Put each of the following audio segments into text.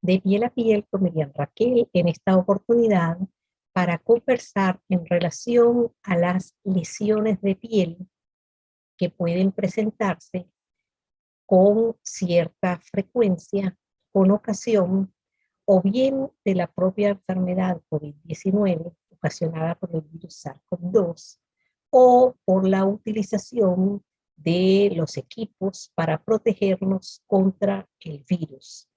de Piel a Piel con Miriam Raquel en esta oportunidad para conversar en relación a las lesiones de piel que pueden presentarse con cierta frecuencia, con ocasión, o bien de la propia enfermedad COVID-19 ocasionada por el virus SARS-CoV-2, o por la utilización de los equipos para protegernos contra el virus,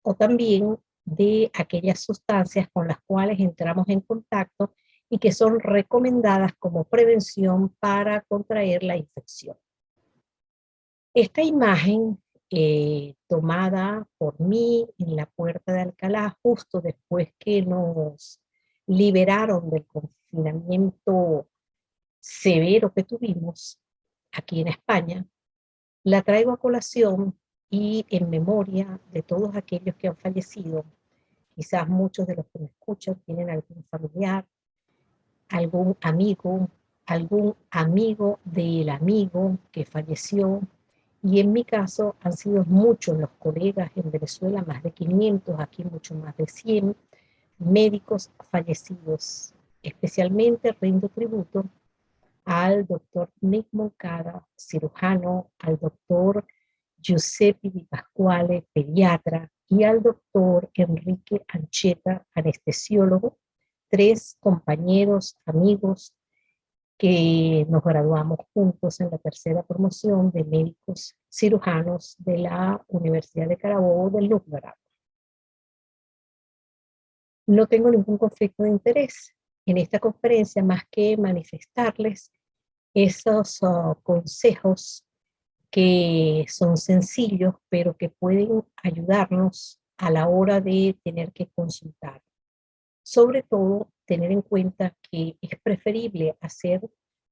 o también de aquellas sustancias con las cuales entramos en contacto y que son recomendadas como prevención para contraer la infección. Esta imagen tomada por mí en la Puerta de Alcalá, justo después que nos liberaron del confinamiento severo que tuvimos aquí en España, la traigo a colación y en memoria de todos aquellos que han fallecido. Quizás muchos de los que me escuchan tienen algún familiar, algún amigo del amigo que falleció, y en mi caso han sido muchos los colegas en Venezuela, más de 500, aquí mucho más de 100 médicos fallecidos. Especialmente rindo tributo al doctor Nick Moncada, cirujano, al doctor Giuseppe Di Pasquale, pediatra, y al doctor Enrique Ancheta, anestesiólogo, 3 compañeros, amigos, que nos graduamos juntos en la tercera promoción de médicos cirujanos de la Universidad de Carabobo del Lugbara. No tengo ningún conflicto de interés en esta conferencia más que manifestarles esos consejos que son sencillos, pero que pueden ayudarnos a la hora de tener que consultar. Sobre todo, tener en cuenta que es preferible hacer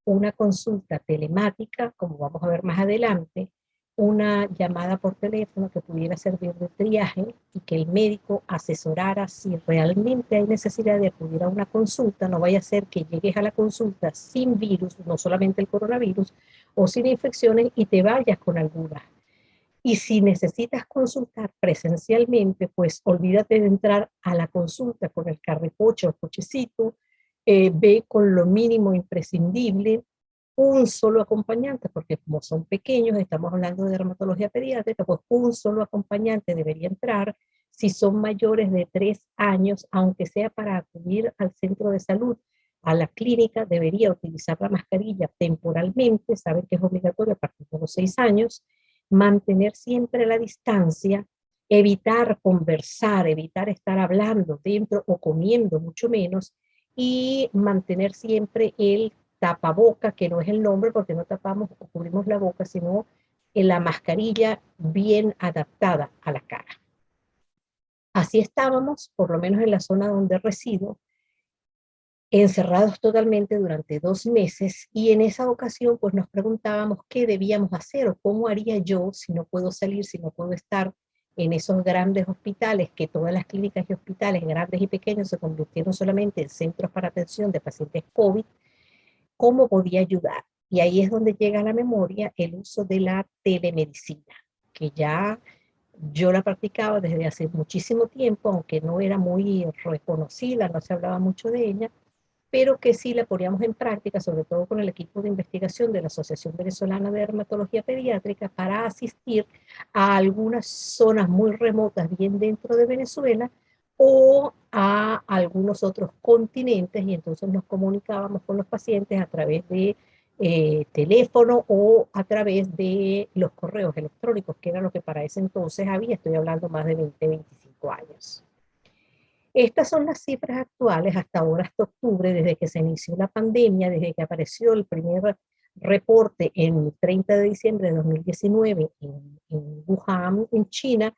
una consulta telemática, como vamos a ver más adelante, una llamada por teléfono que pudiera servir de triaje y que el médico asesorara si realmente hay necesidad de acudir a una consulta. No vaya a ser que llegues a la consulta sin virus, no solamente el coronavirus, o sin infecciones y te vayas con algunas. Y si necesitas consultar presencialmente, pues olvídate de entrar a la consulta con el carricoche o cochecito, ve con lo mínimo imprescindible, un solo acompañante, porque como son pequeños, estamos hablando de dermatología pediátrica, pues un solo acompañante debería entrar. Si son mayores de 3 años, aunque sea para acudir al centro de salud, a la clínica, debería utilizar la mascarilla temporalmente, saben que es obligatorio a partir de los 6 años, mantener siempre la distancia, evitar conversar, evitar estar hablando dentro o comiendo mucho menos, y mantener siempre el tapaboca, que no es el nombre porque no tapamos o cubrimos la boca, sino en la mascarilla bien adaptada a la cara. Así estábamos, por lo menos en la zona donde resido, encerrados totalmente durante 2 meses, y en esa ocasión pues nos preguntábamos qué debíamos hacer o cómo haría yo si no puedo salir, si no puedo estar en esos grandes hospitales, que todas las clínicas y hospitales grandes y pequeños se convirtieron solamente en centros para atención de pacientes COVID. ¿Cómo podía ayudar? Y ahí es donde llega a la memoria el uso de la telemedicina, que ya yo la practicaba desde hace muchísimo tiempo, aunque no era muy reconocida, no se hablaba mucho de ella, pero que sí la poníamos en práctica, sobre todo con el equipo de investigación de la Asociación Venezolana de Dermatología Pediátrica, para asistir a algunas zonas muy remotas, bien dentro de Venezuela, o a algunos otros continentes, y entonces nos comunicábamos con los pacientes a través de teléfono o a través de los correos electrónicos, que era lo que para ese entonces había. Estoy hablando más de 20, 25 años. Estas son las cifras actuales hasta ahora, hasta octubre, desde que se inició la pandemia, desde que apareció el primer reporte en el 30 de diciembre de 2019 en Wuhan, en China,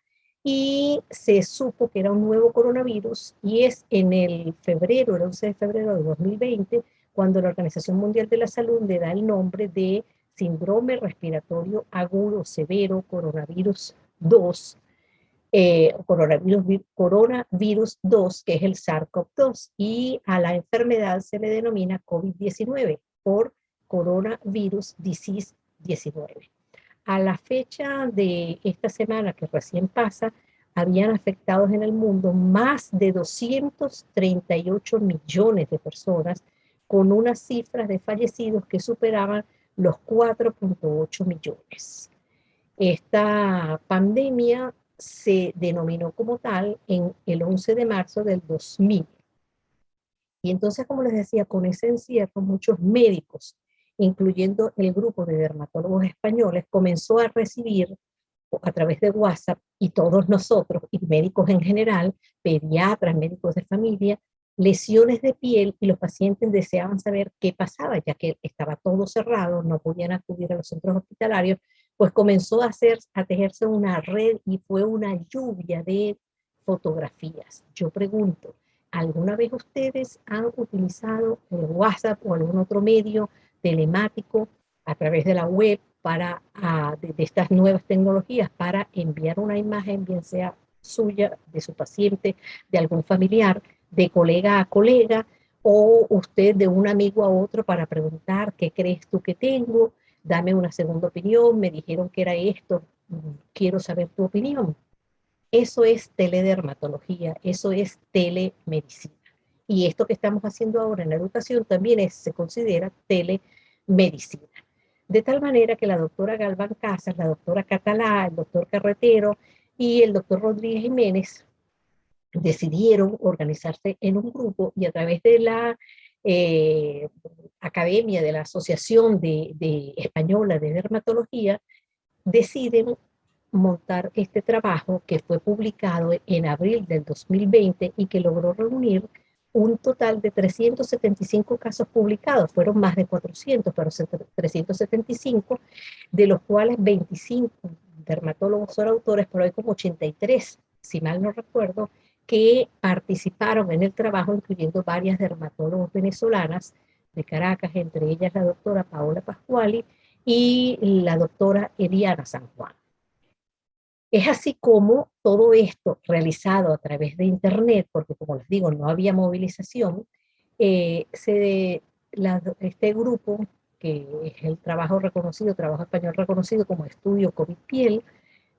y se supo que era un nuevo coronavirus, y es en el 11 de febrero de 2020, cuando la Organización Mundial de la Salud le da el nombre de síndrome respiratorio agudo severo coronavirus 2, coronavirus 2, que es el SARS-CoV-2, y a la enfermedad se le denomina COVID-19 por coronavirus disease 19. A la fecha de esta semana que recién pasa, habían afectados en el mundo más de 238 millones de personas, con unas cifras de fallecidos que superaban los 4,8 millones. Esta pandemia se denominó como tal en el 11 de marzo del 2000. Y entonces, como les decía, con ese encierro, muchos médicos, incluyendo el grupo de dermatólogos españoles, comenzó a recibir a través de WhatsApp, y todos nosotros, y médicos en general, pediatras, médicos de familia, lesiones de piel, y los pacientes deseaban saber qué pasaba, ya que estaba todo cerrado, no podían acudir a los centros hospitalarios, pues comenzó a tejerse una red y fue una lluvia de fotografías. Yo pregunto, ¿alguna vez ustedes han utilizado el WhatsApp o algún otro medio telemático a través de la web de estas nuevas tecnologías para enviar una imagen, bien sea suya, de su paciente, de algún familiar, de colega a colega, o usted de un amigo a otro para preguntar qué crees tú que tengo, dame una segunda opinión, me dijeron que era esto, quiero saber tu opinión? Eso es teledermatología, eso es telemedicina. Y esto que estamos haciendo ahora en la educación también se considera telemedicina. De tal manera que la doctora Galván Casas, la doctora Catalá, el doctor Carretero y el doctor Rodríguez Jiménez decidieron organizarse en un grupo, y a través de la academia, de la Asociación Española de Dermatología, deciden montar este trabajo que fue publicado en abril del 2020 y que logró reunir un total de 375 casos publicados. Fueron más de 400, pero 375, de los cuales 25 dermatólogos son autores, pero hay como 83, si mal no recuerdo, que participaron en el trabajo, incluyendo varias dermatólogos venezolanas de Caracas, entre ellas la doctora Paola Pascuali y la doctora Eliana San Juan. Es así como todo esto realizado a través de Internet, porque como les digo, no había movilización, este grupo, que es el trabajo reconocido, trabajo español reconocido como Estudio COVID Piel,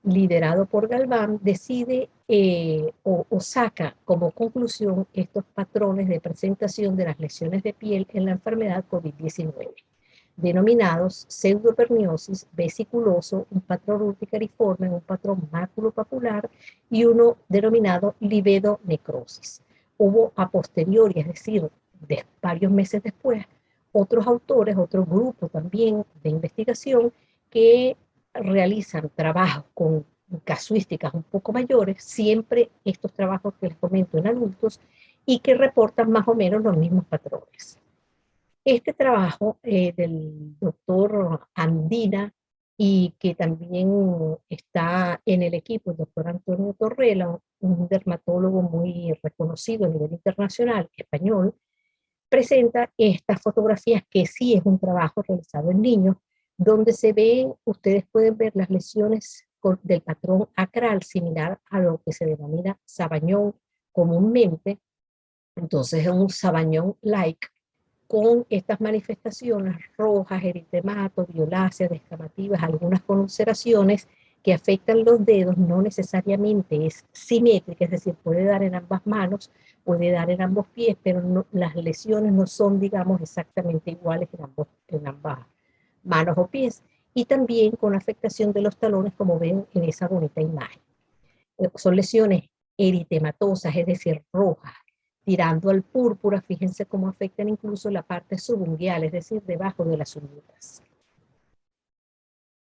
liderado por Galván, decide o saca como conclusión estos patrones de presentación de las lesiones de piel en la enfermedad COVID-19, denominados pseudoperniosis, vesiculoso, un patrón urticariforme, un patrón maculopapular y uno denominado livedonecrosis. Hubo a posteriori, es decir, varios meses después, otros autores, otro grupo también de investigación que realizan trabajos con casuísticas un poco mayores, siempre estos trabajos que les comento en adultos, y que reportan más o menos los mismos patrones. Este trabajo del doctor Andina, y que también está en el equipo el doctor Antonio Torrela, un dermatólogo muy reconocido a nivel internacional, español, presenta estas fotografías, que sí es un trabajo realizado en niños, donde se ven, ustedes pueden ver las lesiones del patrón acral, similar a lo que se denomina sabañón comúnmente. Entonces es un sabañón-like, con estas manifestaciones rojas, eritematos, violáceas, descamativas, algunas con ulceraciones que afectan los dedos. No necesariamente es simétrica, es decir, puede dar en ambas manos, puede dar en ambos pies, pero no, las lesiones no son, digamos, exactamente iguales en ambas manos o pies. Y también con afectación de los talones, como ven en esa bonita imagen. Son lesiones eritematosas, es decir, rojas, tirando al púrpura. Fíjense cómo afectan incluso la parte subungual, es decir, debajo de las uñas.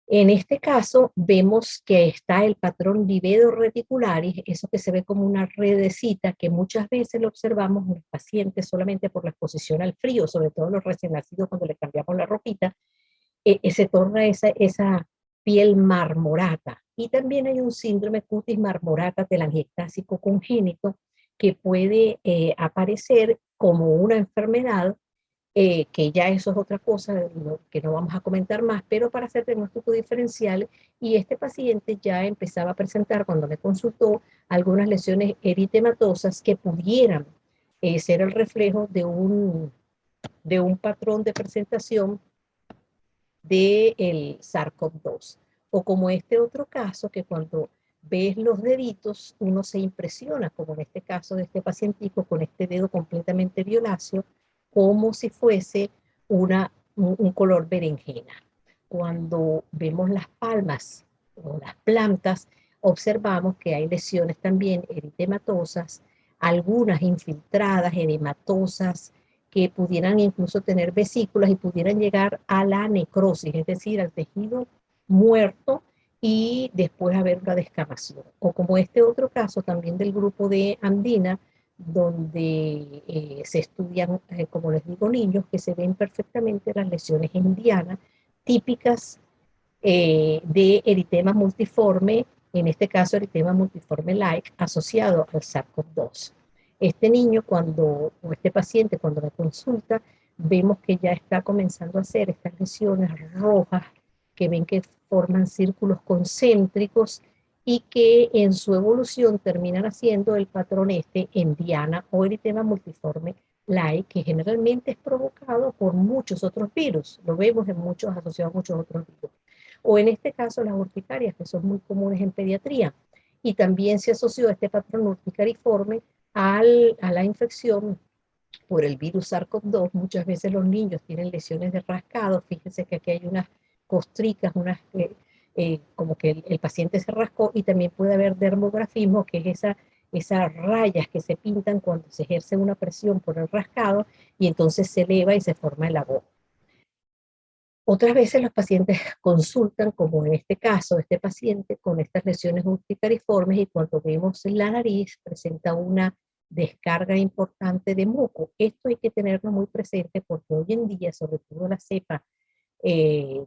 En este caso vemos que está el patrón livedo reticularis, eso que se ve como una redecita, que muchas veces lo observamos en los pacientes solamente por la exposición al frío, sobre todo los recién nacidos cuando le cambiamos la ropita, se torna esa piel marmorata. Y también hay un síndrome cutis marmorata telangiectásico congénito, que puede aparecer como una enfermedad, que ya eso es otra cosa que no vamos a comentar más, pero para hacer diagnóstico diferencial. Y este paciente ya empezaba a presentar, cuando me consultó, algunas lesiones eritematosas que pudieran ser el reflejo de un patrón de presentación del SARS-CoV-2. O como este otro caso, que cuando ves los deditos, uno se impresiona, como en este caso de este pacientico, con este dedo completamente violáceo, como si fuese un color berenjena. Cuando vemos las palmas o las plantas, observamos que hay lesiones también eritematosas, algunas infiltradas, edematosas, que pudieran incluso tener vesículas y pudieran llegar a la necrosis, es decir, al tejido muerto y después haber una descamación. O como este otro caso también del grupo de Andina, donde se estudian, como les digo, niños que se ven perfectamente las lesiones en diana, típicas de eritema multiforme, en este caso eritema multiforme like, asociado al SARS-CoV-2. Este niño o este paciente cuando me consulta, vemos que ya está comenzando a hacer estas lesiones rojas, que ven que forman círculos concéntricos y que en su evolución terminan haciendo el patrón este en diana o eritema multiforme like, que generalmente es provocado por muchos otros virus. Lo vemos en muchos, asociados a muchos otros virus. O en este caso las urticarias, que son muy comunes en pediatría. Y también se asoció este patrón urticariforme a la infección por el virus SARS-CoV-2. Muchas veces los niños tienen lesiones de rascado. Fíjense que aquí hay unas costricas, como que el paciente se rascó, y también puede haber dermografismo, que es esas rayas que se pintan cuando se ejerce una presión por el rascado y entonces se eleva y se forma el agudo. Otras veces los pacientes consultan, como en este caso, este paciente con estas lesiones urticariformes, y cuando vemos la nariz presenta una descarga importante de moco. Esto hay que tenerlo muy presente porque hoy en día, sobre todo la cepa que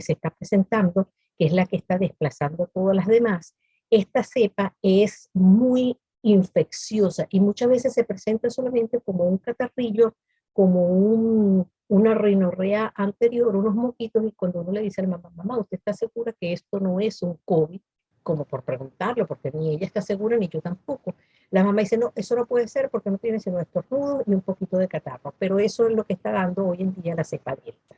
se está presentando, que es la que está desplazando todas las demás, esta cepa es muy infecciosa y muchas veces se presenta solamente como un catarrillo, como una rinorrea anterior, unos moquitos, y cuando uno le dice a la mamá, mamá, ¿usted está segura que esto no es un COVID? Como por preguntarlo, porque ni ella está segura ni yo tampoco. La mamá dice, no, eso no puede ser porque no tiene sino estornudo y un poquito de catarro, pero eso es lo que está dando hoy en día la cepa delta.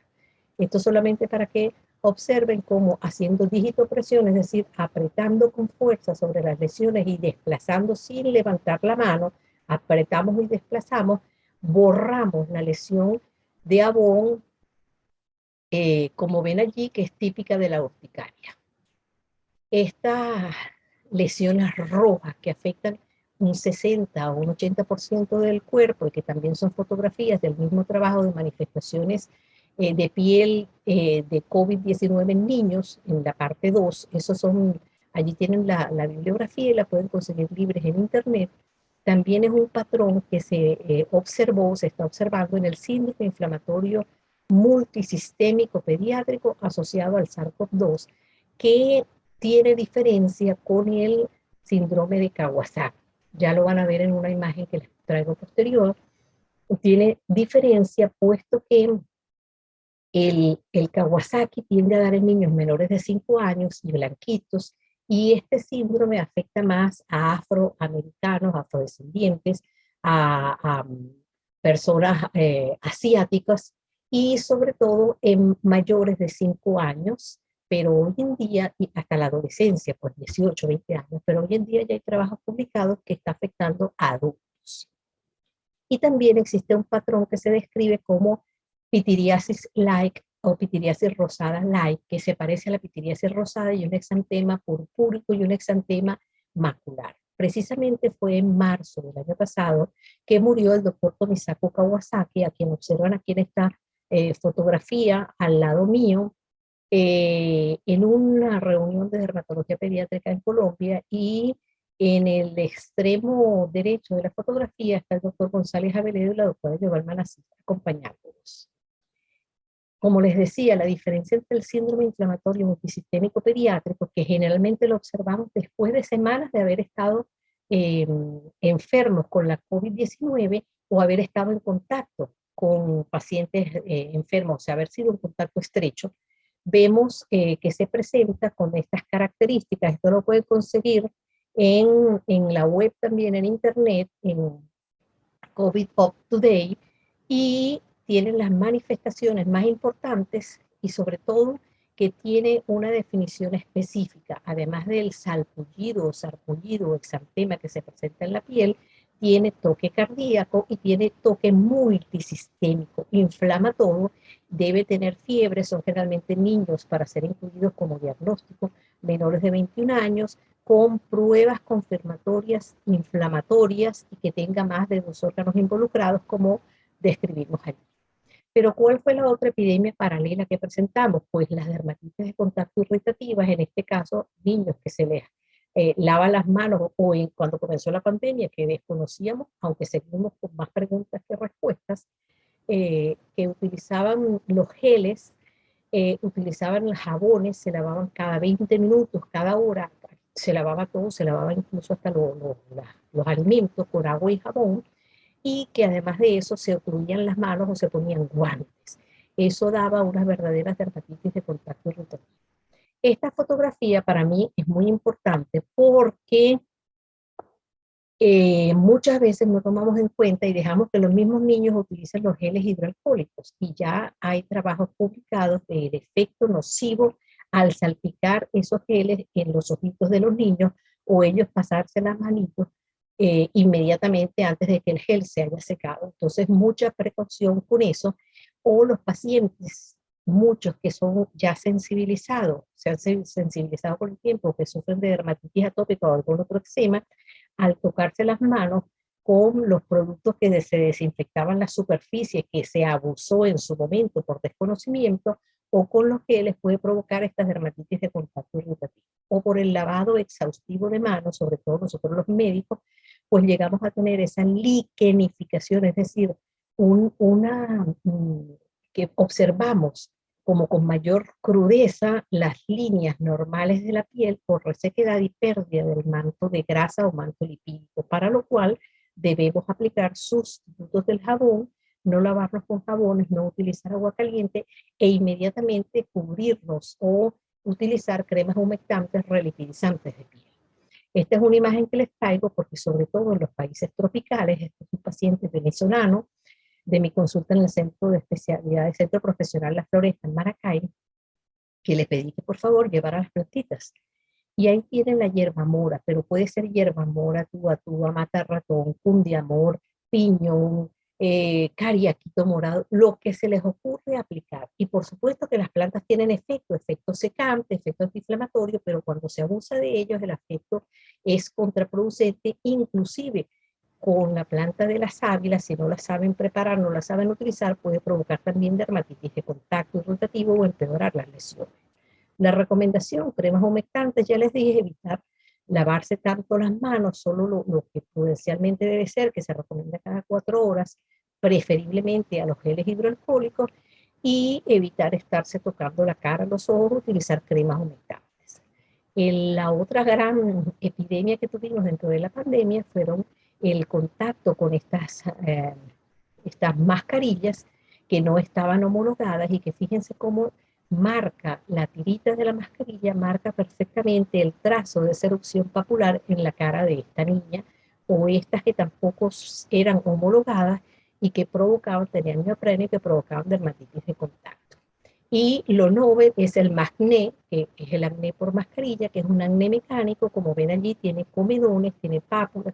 Esto solamente para que observen cómo haciendo dígito-presión, es decir, apretando con fuerza sobre las lesiones y desplazando sin levantar la mano, apretamos y desplazamos, borramos la lesión de Abón, como ven allí, que es típica de la urticaria. Estas lesiones rojas que afectan un 60 o un 80% del cuerpo, y que también son fotografías del mismo trabajo de manifestaciones de piel de COVID-19 en niños, en la parte 2, esos son, allí tienen la bibliografía y la pueden conseguir libres en internet. También es un patrón que se está observando en el síndrome inflamatorio multisistémico pediátrico asociado al SARS-CoV-2, que tiene diferencia con el síndrome de Kawasaki. Ya lo van a ver en una imagen que les traigo posterior. Tiene diferencia puesto que el Kawasaki tiende a dar en niños menores de 5 años y blanquitos, y este síndrome afecta más a afroamericanos, afrodescendientes, a personas asiáticas, y sobre todo en mayores de 5 años, pero hoy en día, y hasta la adolescencia, pues 18, 20 años, pero hoy en día ya hay trabajos publicados que está afectando a adultos. Y también existe un patrón que se describe como pitiriasis like o pitiriasis rosada like, que se parece a la pitiriasis rosada y un exantema purpúrico y un exantema macular. Precisamente fue en marzo del año pasado que murió el doctor Tomisaku Kawasaki, a quien observan aquí en esta fotografía al lado mío, en una reunión de dermatología pediátrica en Colombia, y en el extremo derecho de la fotografía está el doctor González Aveledo y la doctora Giovanna Nacita acompañándonos. Como les decía, la diferencia entre el síndrome inflamatorio multisistémico pediátrico, que generalmente lo observamos después de semanas de haber estado enfermos con la COVID-19 o haber estado en contacto con pacientes enfermos, o sea, haber sido un contacto estrecho, vemos que se presenta con estas características. Esto lo pueden conseguir en la web también, en internet, en COVID Up Today, y tienen las manifestaciones más importantes y sobre todo que tiene una definición específica, además del salpullido o sarpullido o exantema que se presenta en la piel, tiene toque cardíaco y tiene toque multisistémico, inflama todo, debe tener fiebre, son generalmente niños para ser incluidos como diagnóstico, menores de 21 años, con pruebas confirmatorias inflamatorias y que tenga más de 2 órganos involucrados, como describimos allí. Pero ¿cuál fue la otra epidemia paralela que presentamos? Pues las dermatitis de contacto irritativas, en este caso niños que se les lavan las manos, o cuando comenzó la pandemia que desconocíamos, aunque seguimos con más preguntas que respuestas, que utilizaban los geles, utilizaban los jabones, se lavaban cada 20 minutos, cada hora, se lavaba todo, se lavaba incluso hasta los alimentos con agua y jabón, y que además de eso se ocluían las manos o se ponían guantes. Eso daba unas verdaderas dermatitis de contacto irritativo. Esta fotografía para mí es muy importante porque muchas veces no tomamos en cuenta y dejamos que los mismos niños utilicen los geles hidroalcohólicos, y ya hay trabajos publicados del efecto nocivo al salpicar esos geles en los ojitos de los niños, o ellos pasarse las manitos inmediatamente antes de que el gel se haya secado. Entonces, mucha precaución con eso. O los pacientes, muchos que son ya sensibilizados, se han sensibilizado con el tiempo, que sufren de dermatitis atópica o algún otro eczema, al tocarse las manos con los productos que se desinfectaban las superficies, que se abusó en su momento por desconocimiento, o con los que les puede provocar estas dermatitis de contacto irritativo, o por el lavado exhaustivo de manos, sobre todo nosotros los médicos, pues llegamos a tener esa liquenificación, es decir, que observamos como con mayor crudeza las líneas normales de la piel por resequedad y pérdida del manto de grasa o manto lipídico, para lo cual debemos aplicar sustitutos del jabón, no lavarnos con jabones, no utilizar agua caliente, e inmediatamente cubrirnos o utilizar cremas humectantes relipidizantes de piel. Esta es una imagen que les traigo porque, sobre todo en los países tropicales, este es un paciente venezolano de mi consulta en el Centro de Especialidades, Centro Profesional La Floresta en Maracay, que le pedí que por favor llevara las plantitas. Y ahí tienen la hierba mora, pero puede ser hierba mora, tuba, mata ratón, cundiamor, piñón, cariaquito morado, lo que se les ocurre aplicar. Y por supuesto que las plantas tienen efecto secante, efecto antiinflamatorio, pero cuando se abusa de ellos, el efecto es contraproducente, inclusive con la planta de la sábila, si no la saben preparar, no la saben utilizar, puede provocar también dermatitis de contacto irritativo o empeorar las lesiones. La recomendación: cremas humectantes, ya les dije, evitar lavarse tanto las manos, solo lo que prudencialmente debe ser, que se recomienda cada 4 horas, preferiblemente a los geles hidroalcohólicos, y evitar estarse tocando la cara, los ojos, utilizar cremas humectantes. La otra gran epidemia que tuvimos dentro de la pandemia fueron el contacto con estas mascarillas que no estaban homologadas, y que fíjense cómo marca la tirita de la mascarilla, marca perfectamente el trazo de esa erupción papular en la cara de esta niña, o estas que tampoco eran homologadas y que provocaban, tenían neoprenio, que provocaban dermatitis de contacto. Y lo novel es el MACNE, que es el acné por mascarilla, que es un acné mecánico, como ven allí, tiene comedones, tiene pápulas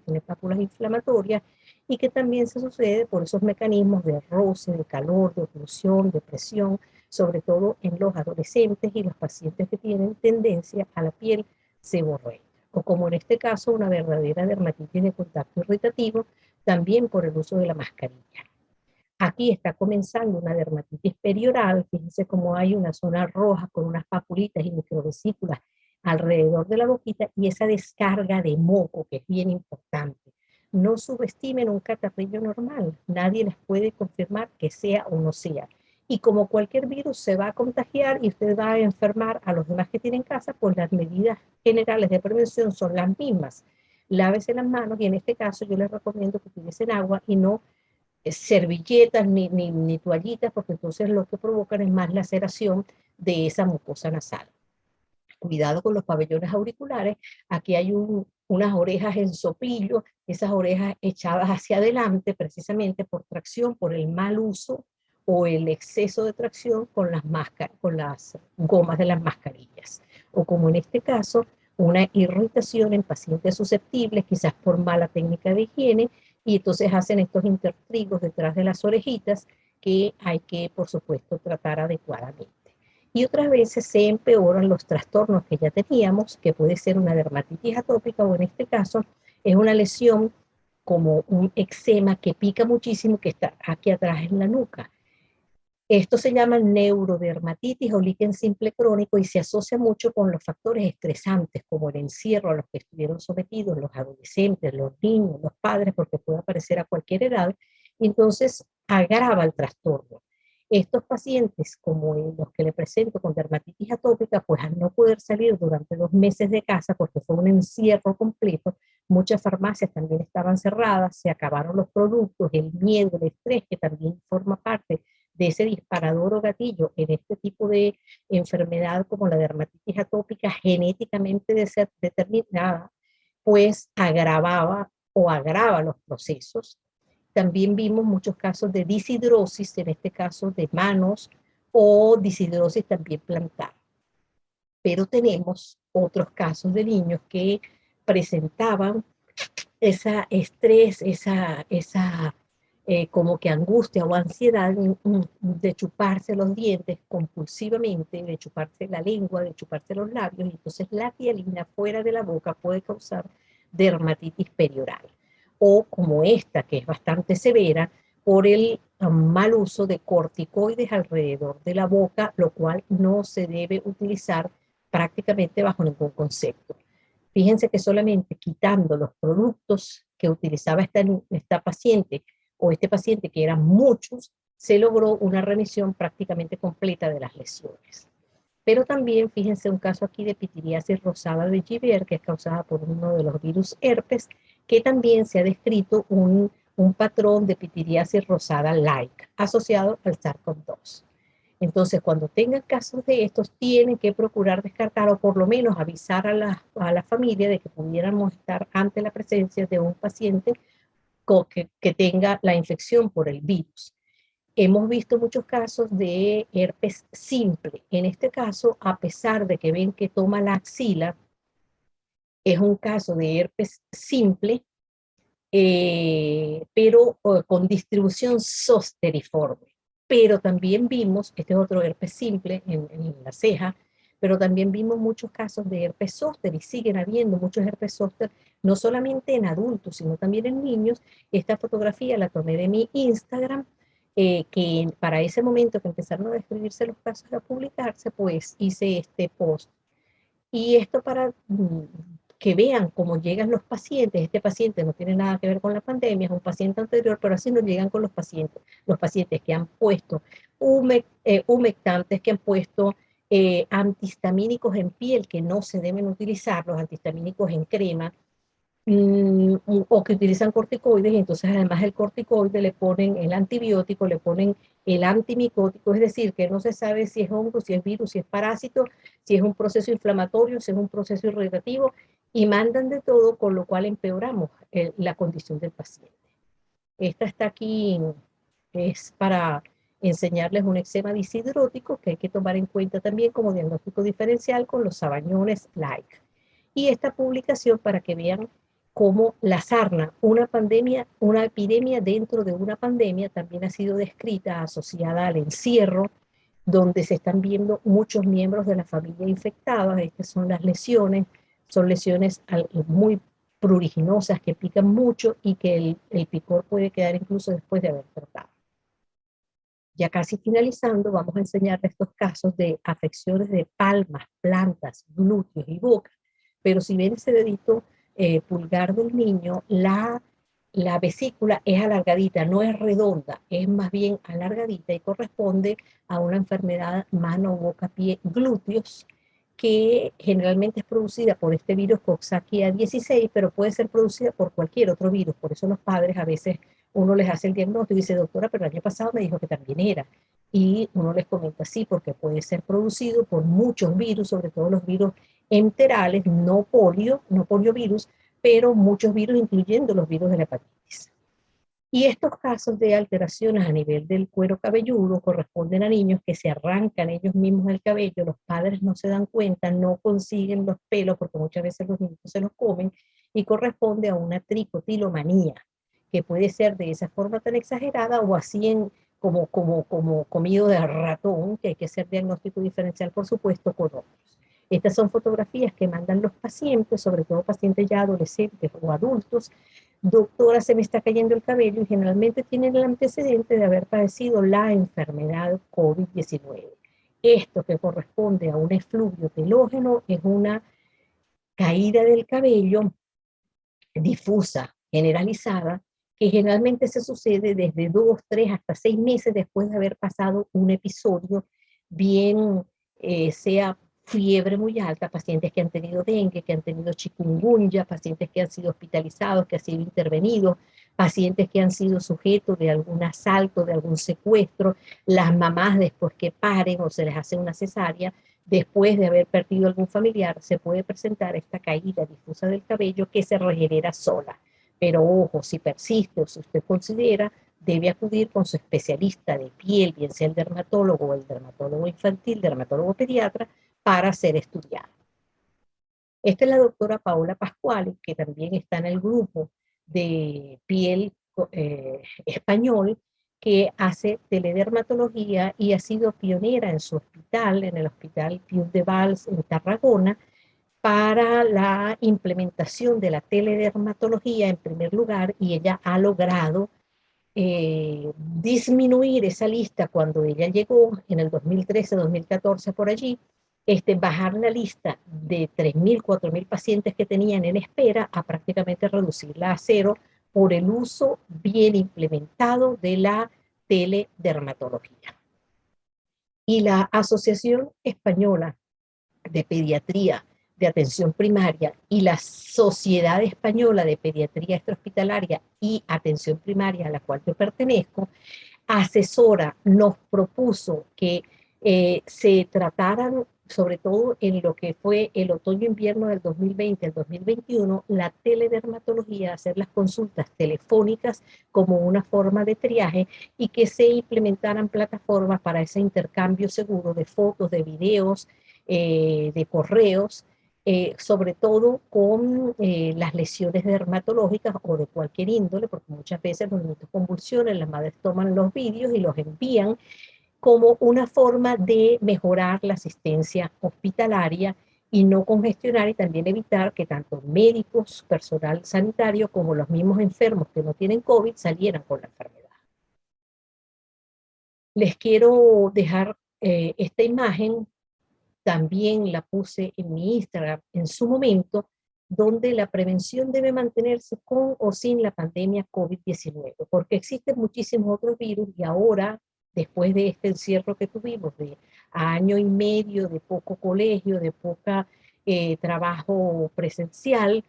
inflamatorias, y que también se sucede por esos mecanismos de roce, de calor, de oclusión, de presión, sobre todo en los adolescentes y los pacientes que tienen tendencia a la piel seborreica, o como en este caso una verdadera dermatitis de contacto irritativo, también por el uso de la mascarilla. Aquí está comenzando una dermatitis perioral, fíjense cómo hay una zona roja con unas papulitas y microvesículas alrededor de la boquita, y esa descarga de moco, que es bien importante. No subestimen un catarrillo normal, nadie les puede confirmar que sea o no sea. Y como cualquier virus se va a contagiar y usted va a enfermar a los demás que tienen en casa, pues las medidas generales de prevención son las mismas. Lávese las manos, y en este caso yo les recomiendo que utilicen agua y no servilletas ni toallitas, porque entonces lo que provocan es más laceración de esa mucosa nasal. Cuidado con los pabellones auriculares. Aquí hay unas orejas en soplillo, esas orejas echadas hacia adelante precisamente por tracción, por el mal uso o el exceso de tracción con las gomas de las mascarillas. O como en este caso, una irritación en pacientes susceptibles, quizás por mala técnica de higiene, y entonces hacen estos intertrigos detrás de las orejitas que hay que, por supuesto, tratar adecuadamente. Y otras veces se empeoran los trastornos que ya teníamos, que puede ser una dermatitis atópica o en este caso es una lesión como un eczema que pica muchísimo que está aquí atrás en la nuca. Esto se llama neurodermatitis o líquen simple crónico y se asocia mucho con los factores estresantes como el encierro a los que estuvieron sometidos los adolescentes, los niños, los padres, porque puede aparecer a cualquier edad, y entonces agrava el trastorno. Estos pacientes, como los que le presento con dermatitis atópica, pues al no poder salir durante 2 meses de casa porque fue un encierro completo, muchas farmacias también estaban cerradas, se acabaron los productos, el miedo, el estrés, que también forma parte de ese disparador o gatillo en este tipo de enfermedad como la dermatitis atópica genéticamente determinada, pues agravaba o agrava los procesos. También vimos muchos casos de disidrosis, en este caso de manos, o disidrosis también plantar. Pero tenemos otros casos de niños que presentaban esa estrés, esa como que angustia o ansiedad de chuparse los dientes compulsivamente, de chuparse la lengua, de chuparse los labios, y entonces la tialina fuera de la boca puede causar dermatitis perioral. O como esta, que es bastante severa, por el mal uso de corticoides alrededor de la boca, lo cual no se debe utilizar prácticamente bajo ningún concepto. Fíjense que solamente quitando los productos que utilizaba esta paciente o este paciente, que eran muchos, se logró una remisión prácticamente completa de las lesiones. Pero también, fíjense, un caso aquí de pitiriasis rosada de Giver, que es causada por uno de los virus herpes, que también se ha descrito un patrón de pitiriasis rosada-like asociado al SARS-CoV-2. Entonces, cuando tengan casos de estos, tienen que procurar descartar o por lo menos avisar a la familia de que pudiéramos estar ante la presencia de un paciente que tenga la infección por el virus. Hemos visto muchos casos de herpes simple. En este caso, a pesar de que ven que toma la axila, es un caso de herpes simple, pero con distribución zosteriforme. Pero también vimos, este es otro herpes simple en la ceja, pero también vimos muchos casos de herpes zóster y siguen habiendo muchos herpes zóster, no solamente en adultos, sino también en niños. Esta fotografía la tomé de mi Instagram, que para ese momento que empezaron a describirse los casos a publicarse, pues hice este post. Y esto para que vean cómo llegan los pacientes. Este paciente no tiene nada que ver con la pandemia, es un paciente anterior, pero así nos llegan con los pacientes que han puesto humectantes, que han puesto antihistamínicos en piel, que no se deben utilizar, los antihistamínicos en crema, o que utilizan corticoides, y entonces además del corticoide le ponen el antibiótico, le ponen el antimicótico, es decir, que no se sabe si es hongo, si es virus, si es parásito, si es un proceso inflamatorio, si es un proceso irritativo, y mandan de todo, con lo cual empeoramos la condición del paciente. Esta está aquí, es para enseñarles un eczema disidrótico que hay que tomar en cuenta también como diagnóstico diferencial con los sabañones like. Y esta publicación para que vean cómo la sarna, una pandemia, una epidemia dentro de una pandemia, también ha sido descrita asociada al encierro, donde se están viendo muchos miembros de la familia infectados. Estas son lesiones muy pruriginosas que pican mucho y que el picor puede quedar incluso después de haber tratado. Ya casi finalizando, vamos a enseñarles estos casos de afecciones de palmas, plantas, glúteos y boca. Pero si ven ese dedito pulgar del niño, la vesícula es alargadita, no es redonda, es más bien alargadita y corresponde a una enfermedad mano, boca, pie, glúteos, que generalmente es producida por este virus Coxsackie A16, pero puede ser producida por cualquier otro virus. Por eso los padres a veces uno les hace el diagnóstico y dice, doctora, pero el año pasado me dijo que también era. Y uno les comenta, sí, porque puede ser producido por muchos virus, sobre todo los virus enterales, no poliovirus, pero muchos virus, incluyendo los virus de la hepatitis. Y estos casos de alteraciones a nivel del cuero cabelludo corresponden a niños que se arrancan ellos mismos el cabello, los padres no se dan cuenta, no consiguen los pelos, porque muchas veces los niños se los comen, y corresponde a una tricotilomanía, que puede ser de esa forma tan exagerada o así como comido de ratón, que hay que hacer diagnóstico diferencial, por supuesto, con otros. Estas son fotografías que mandan los pacientes, sobre todo pacientes ya adolescentes o adultos. Doctora, se me está cayendo el cabello, y generalmente tienen el antecedente de haber padecido la enfermedad COVID-19. Esto, que corresponde a un efluvio telógeno, es una caída del cabello difusa, generalizada, que generalmente se sucede desde 2, 3 hasta 6 meses después de haber pasado un episodio, bien sea fiebre muy alta, pacientes que han tenido dengue, que han tenido chikungunya, pacientes que han sido hospitalizados, que han sido intervenidos, pacientes que han sido sujetos de algún asalto, de algún secuestro, las mamás después que paren o se les hace una cesárea, después de haber perdido algún familiar, se puede presentar esta caída difusa del cabello que se regenera sola. Pero ojo, si persiste o si usted considera, debe acudir con su especialista de piel, bien sea el dermatólogo o el dermatólogo infantil, dermatólogo pediatra, para ser estudiado. Esta es la doctora Paola Pascual, que también está en el grupo de piel español, que hace teledermatología y ha sido pionera en su hospital, en el Hospital Pius de Valls en Tarragona, para la implementación de la teledermatología en primer lugar, y ella ha logrado disminuir esa lista cuando ella llegó en el 2013, 2014 por allí, bajar la lista de 3.000, 4.000 pacientes que tenían en espera a prácticamente reducirla a cero por el uso bien implementado de la teledermatología. Y la Asociación Española de Pediatría de Atención Primaria y la Sociedad Española de Pediatría Extrahospitalaria y Atención Primaria, a la cual yo pertenezco, asesora, nos propuso que se trataran, sobre todo en lo que fue el otoño-invierno del 2020 al 2021, la teledermatología, hacer las consultas telefónicas como una forma de triaje, y que se implementaran plataformas para ese intercambio seguro de fotos, de videos, de correos, sobre todo con las lesiones dermatológicas o de cualquier índole, porque muchas veces los niños convulsionan, las madres toman los vídeos y los envían como una forma de mejorar la asistencia hospitalaria y no congestionar, y también evitar que tanto médicos, personal sanitario, como los mismos enfermos que no tienen COVID salieran con la enfermedad. Les quiero dejar esta imagen. También la puse en mi Instagram en su momento, donde la prevención debe mantenerse con o sin la pandemia COVID-19, porque existen muchísimos otros virus, y ahora, después de este encierro que tuvimos de año y medio, de poco colegio, de poca trabajo presencial,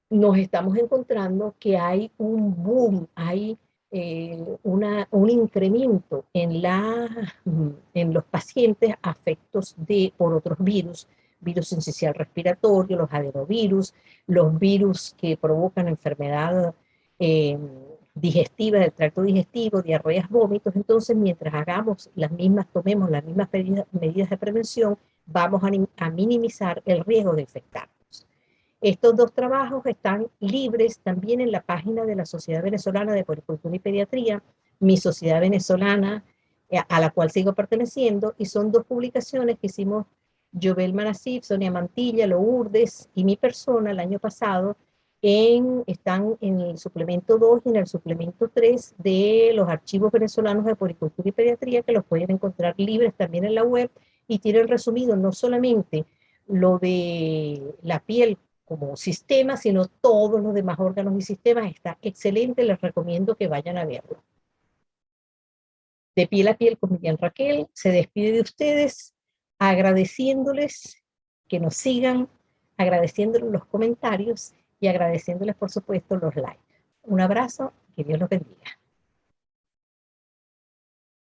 nos estamos encontrando que hay un boom, hay un incremento en los pacientes afectos por otros virus, virus sincicial respiratorio, los adenovirus, los virus que provocan enfermedad eh, digestiva del tracto digestivo, diarreas, vómitos. Entonces, mientras tomemos las mismas medidas de prevención, vamos a minimizar el riesgo de infectar. Estos dos trabajos están libres también en la página de la Sociedad Venezolana de Puericultura y Pediatría, mi sociedad venezolana, a la cual sigo perteneciendo, y son dos publicaciones que hicimos Jovel Manasif, Sonia Mantilla, Lourdes y mi persona el año pasado. Están en el suplemento 2 y en el suplemento 3 de los archivos venezolanos de Puericultura y Pediatría, que los pueden encontrar libres también en la web, y tienen resumido no solamente lo de la piel como sistema, sino todos los demás órganos y sistemas. Está excelente, les recomiendo que vayan a verlo. De Piel a Piel con Miriam Raquel se despide de ustedes, agradeciéndoles que nos sigan, agradeciéndoles los comentarios y agradeciéndoles, por supuesto, los likes. Un abrazo, que Dios los bendiga.